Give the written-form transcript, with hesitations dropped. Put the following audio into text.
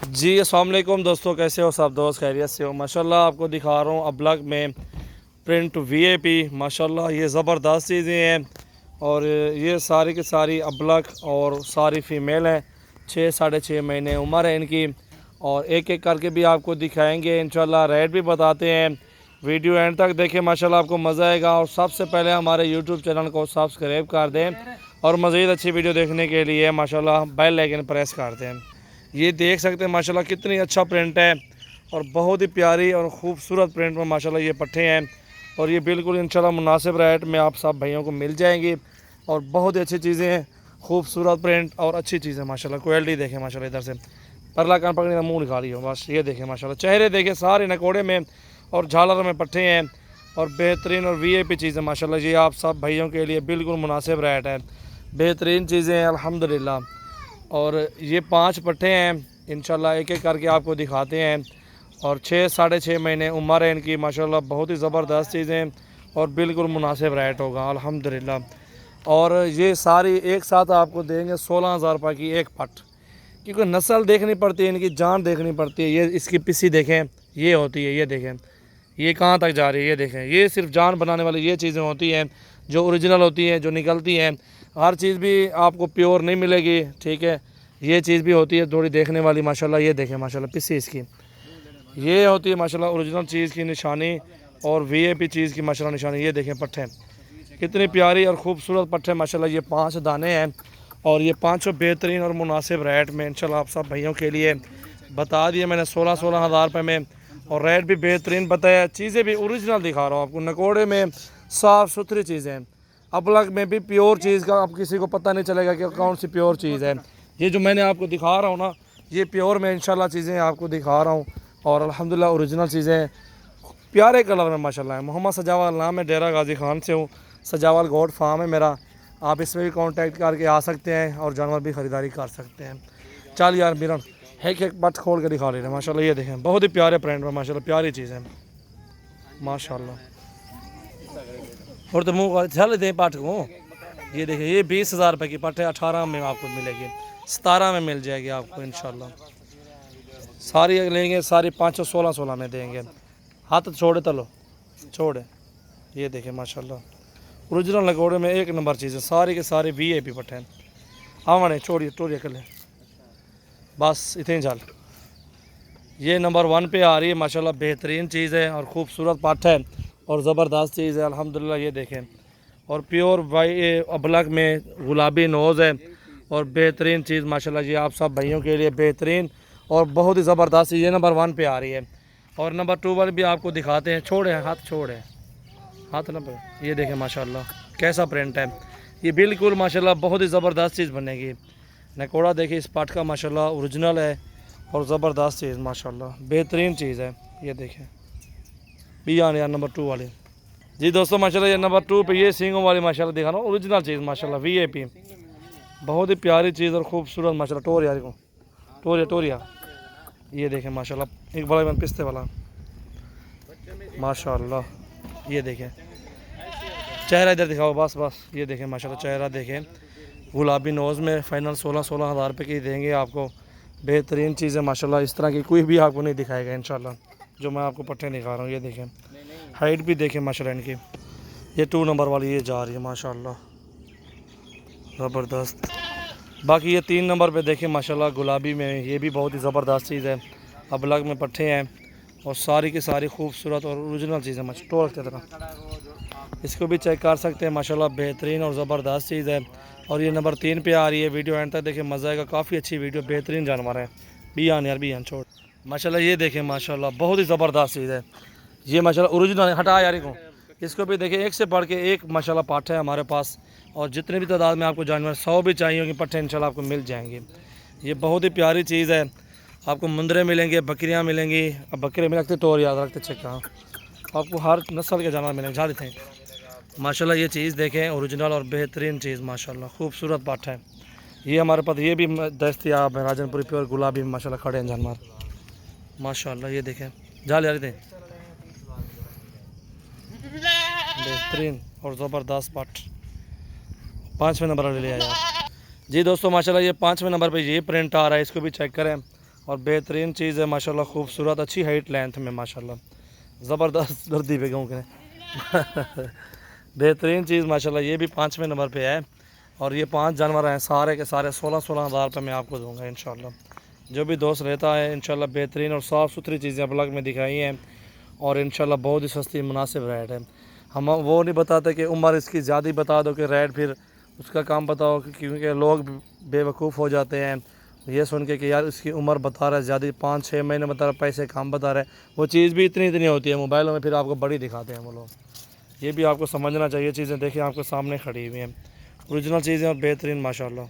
जी अस्सलाम वालेकुम दोस्तों, कैसे हो सब दोस्त? खैरियत से हो? माशाल्लाह आपको दिखा रहा हूँ अब्लग में प्रिंट वीएपी। माशाल्लाह ये ज़बरदस्त चीज़ें हैं और ये सारी की सारी अब्लग और सारी फ़ीमेल हैं। 6 साढ़े 6 महीने उम्र है इनकी और एक एक करके भी आपको दिखाएंगे इंशाल्लाह। रेट भी बताते हैं, वीडियो एंड तक देखें, माशाल्लाह आपको मज़ा आएगा। और सबसे पहले हमारे यूट्यूब चैनल को सब्सक्राइब कर दें और मज़ीद अच्छी वीडियो देखने के लिए माशाल्लाह बेल आइकन प्रेस कर दें। ये देख सकते हैं माशाल्लाह कितनी अच्छा प्रिंट है और बहुत ही प्यारी और ख़ूबसूरत प्रिंट में माशाल्लाह ये पट्टे हैं। और ये बिल्कुल इंशाल्लाह मुनासिब रेट में आप सब भाइयों को मिल जाएंगी और बहुत ही अच्छी चीज़ें हैं, खूबसूरत प्रिंट और अच्छी चीज़ें माशाल्लाह। क्वालिटी देखें माशाल्लाह, इधर से परला कान पकड़ने का मुँह निकाली हो बस। ये देखें माशाल्लाह, चेहरे देखें सारे नकोड़े में और झालर में पट्टे हैं और बेहतरीन और वीआईपी चीज़ें माशाल्लाह। ये आप सब भाइयों के लिए बिल्कुल मुनासिब रेट है, बेहतरीन चीज़ें हैं अल्हम्दुलिल्लाह। और ये 5 पट्टे हैं इंशाल्लाह, एक एक करके आपको दिखाते हैं। और 6 साढ़े 6 महीने उम्र है इनकी माशाल्लाह। बहुत ही ज़बरदस्त चीज़ें और बिल्कुल मुनासिब रेट होगा अल्हम्दुलिल्लाह। और ये सारी एक साथ आपको देंगे 16,000 रुपये की एक पट, क्योंकि नस्ल देखनी पड़ती है, इनकी जान देखनी पड़ती है। ये इसकी पिस्सी देखें, ये होती है, ये देखें ये कहाँ तक जा रही है, ये देखें। ये सिर्फ जान बनाने वाली ये चीज़ें होती हैं जो ओरिजिनल होती हैं, जो निकलती हैं। हर चीज़ भी आपको प्योर नहीं मिलेगी, ठीक है। ये चीज़ भी होती है थोड़ी देखने वाली माशाल्लाह। ये देखें माशाल्लाह पिस्सी इसकी, ये होती है माशाल्लाह ओरिजिनल चीज़ की निशानी और वीआईपी चीज़ की माशाल्लाह निशानी। ये देखें पट्टे कितनी प्यारी और ख़ूबसूरत पट्टे माशाल्लाह। ये 5 दाने हैं और ये 500 बेहतरीन और मुनासिब रेट में इंशाल्लाह आप सब भाइयों के लिए बता दिए मैंने 16 हज़ार रुपये में। और रेट भी बेहतरीन बताया, चीज़ें भी ओरिजिनल दिखा रहा हूँ आपको। नकोड़े में साफ़ सुथरी चीज़ें, अबलग में भी प्योर चीज़ का अब किसी को पता नहीं चलेगा कि कौन सी प्योर चीज़ है। ये जो मैंने आपको दिखा रहा हूँ ना, ये प्योर में इंशाल्लाह चीज़ें आपको दिखा रहा हूँ और अल्हम्दुलिल्लाह ओरिजिनल चीज़ें प्यारे कलर में माशाल्लाह है। मोहम्मद सजावाल नाम है, डेरा गाजी खान से हूँ। सजावाल गोट फार्म है मेरा, आप इसमें भी कांटेक्ट करके आ सकते हैं और जानवर भी ख़रीदारी कर सकते हैं। चल यार मिरन एक एक पट खोल के दिखा ले रहे हैं माशाल्लाह। ये देखें बहुत ही प्यारे प्रिंट में माशाल्लाह, प्यारी चीज़ है माशाल्लाह। और तो मुँह चल दें पट को। ये देखें ये 20,000 रुपये की पट है, 18 में आपको मिलेगी, 17 में मिल जाएगी आपको इंशाल्लाह। सारी लेंगे सारी 500 16 में देंगे। हाथ छोड़े तलो छोड़े। ये देखें माशाल्लाह ओरिजिनल नकोड़े में एक नंबर चीज़ है, सारी के सारे वीआईपी पट्टे हैं। आवाने छोड़िए टोरिए कर ले बस इतने झाल। ये नंबर 1 पे आ रही है माशाल्लाह, बेहतरीन चीज़ है और ख़ूबसूरत पट है और ज़बरदस्त चीज़ है अल्हम्दुलिल्लाह। ये देखें और प्योर वाई अबलग में गुलाबी नोज़ है और बेहतरीन चीज़ माशाल्लाह। ये आप सब भाइयों के लिए बेहतरीन और बहुत ही ज़बरदस्त। ये नंबर 1 पे आ रही है और नंबर 2 वाले भी आपको दिखाते हैं। छोड़े हाथ छोड़े हाथ न पे। ये देखें माशाल्लाह कैसा प्रिंट है, ये बिल्कुल माशाल्लाह बहुत ही ज़बरदस्त चीज़ बनेगी। नकोड़ा देखिए इस पाट का माशाल्लाह ओरिजिनल है और ज़बरदस्त चीज़ माशाल्लाह, बेहतरीन चीज़ है। ये देखें भी यार नंबर 2 वाली। जी दोस्तों माशाल्लाह ये नंबर 2 पे ये सींगों वाली माशाल्लाह दिखा रहा हूँ, ओरिजिनल चीज़ माशाल्लाह वीआईपी, बहुत ही प्यारी चीज़ और खूबसूरत माशाल्लाह। टोरिया को टोरिया टोरिया ये देखें माशाल्लाह, एक बड़ा पिस्ते वाला माशाल्लाह। ये देखें चेहरा इधर दिखाओ बस बस। ये देखें माशाल्लाह चेहरा देखें, गुलाबी नोज़ में फ़ाइनल 16 हज़ार रुपये की देंगे आपको। बेहतरीन चीज़ है माशाल्लाह, इस तरह की कोई भी आपको नहीं दिखाएगा इंशाल्लाह जो मैं आपको पट्टे दिखा रहा हूँ। ये देखें हाइट भी देखें माशाल्लाह इनकी। ये 2 नंबर वाली ये जा रही है माशाल्लाह ज़बरदस्त। बाकी ये 3 नंबर पे देखें माशाल्लाह गुलाबी में, ये भी बहुत ही ज़बरदस्त चीज़ है। अबलग में पट्टे हैं और सारी की सारी खूबसूरत और ओरिजिनल चीज़ें टोल की तरह। इसको भी चेक कर सकते हैं माशाल्लाह, बेहतरीन और ज़बरदस्त चीज़ है। और ये नंबर 3 पे आ रही है। वीडियो एंड तक देखें, मज़ा आएगा, काफ़ी अच्छी वीडियो, बेहतरीन जानवर है। बियान यार बियान छोड़ माशाल्लाह। ये देखें माशाल्लाह बहुत ही ज़बरदस्त चीज़ है ये माशाल्लाह ओरिजिनल है। हटा यार को, इसको भी देखें एक से बढ़ के एक माशाल्लाह पाठ है हमारे पास। और जितने भी तादाद में आपको जानवर 100 भी चाहिए होंगे पट्टे इंशाल्लाह आपको मिल जाएंगे। ये बहुत ही प्यारी चीज़ है, आपको मुंदरे मिलेंगे, बकरियाँ मिलेंगी। अब बकरे में रखते तो और याद रखते चेक कहाँ, आपको हर नस्ल के जानवर मिलेंगे। झाड़ी थे माशाल्लाह। ये चीज़ देखें ओरिजिनल और बेहतरीन चीज़ माशाल्लाह, खूबसूरत पाठ है। ये हमारे पास ये भी दस्तयाब है, राजनपुरी प्योर गुलाबी माशाल्लाह खड़े हैं जानवर माशाल्लाह। ये देखें झाल यार थे बेहतरीन और ज़बरदस्त पाठ। 5वें नंबर ले लिया यार। जी दोस्तों माशाल्लाह ये 5वें नंबर पे ये प्रिंट आ रहा है, इसको भी चेक करें और बेहतरीन चीज़ है माशाल्लाह, खूबसूरत अच्छी हाइट लेंथ में माशाल्लाह, ज़बरदस्त दर्दी पे गाँव के बेहतरीन चीज़ माशाल्लाह। ये भी 5वें नंबर पे है और ये 5 जानवर हैं सारे के सारे 16-16 हज़ार रुपये में आपको दूंगा इंशाल्लाह। जो भी दोस्त रहता है इंशाल्लाह बेहतरीन और साफ़ सुथरी चीज़ें ब्लॉग में दिखाई हैं और इंशाल्लाह बहुत ही सस्ती मुनासिब रेट है। हम वो नहीं बताते कि उम्र इसकी ज़्यादा बता दो कि रेट फिर उसका काम बताओ, क्योंकि लोग बेवकूफ़ हो जाते हैं ये सुन के कि यार इसकी उम्र बता रहा है ज़्यादा, 5-6 महीने बता रहा है, पैसे कम बता रहा है। वो चीज़ भी इतनी होती है मोबाइलों में, फिर आपको बड़ी दिखाते हैं वो लोग। ये भी आपको समझना चाहिए चीज़ें। देखिए आपके सामने खड़ी हुई हैं, ओरिजिनल चीज़ें और बेहतरीन माशाल्लाह।